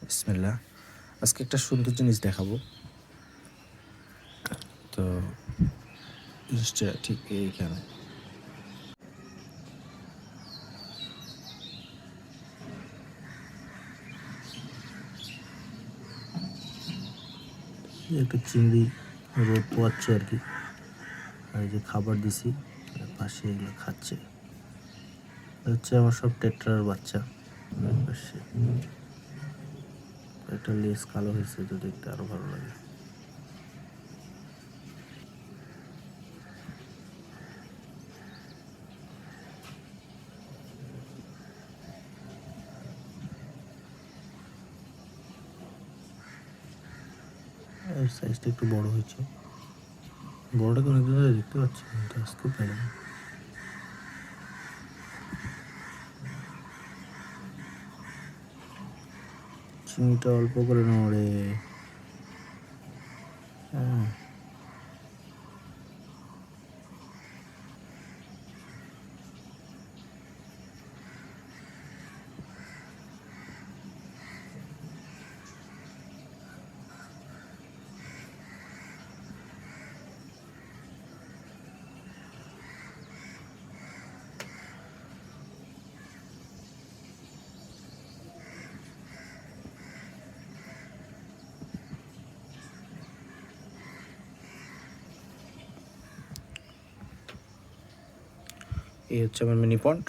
বিসমিল্লাহ। আজকে একটা সুন্দর জিনিস দেখাবো। তো জিনিসটা ঠিক এইখানে। একটা চিংড়ি রোদ পোয়াচ্ছে আর কি। আর এই যে খাবার দিছি, পাশে এগুলো খাচ্ছে। হচ্ছে আমার সব টেট্রার বাচ্চা। পাশে একটা লেজ কালো হয়েছে, তো দেখতে আরো ভালো লাগে। এর সাইজটা একটু বড় হয়েছে। বড়টাকে অনেকদিন ধরে দেখতে পাচ্ছি, কিন্তু আজকে পেলাম। চিংড়িটা অল্প করে নড়ে। হ্যাঁ, এই হচ্ছে আমার মিনি পন্ড।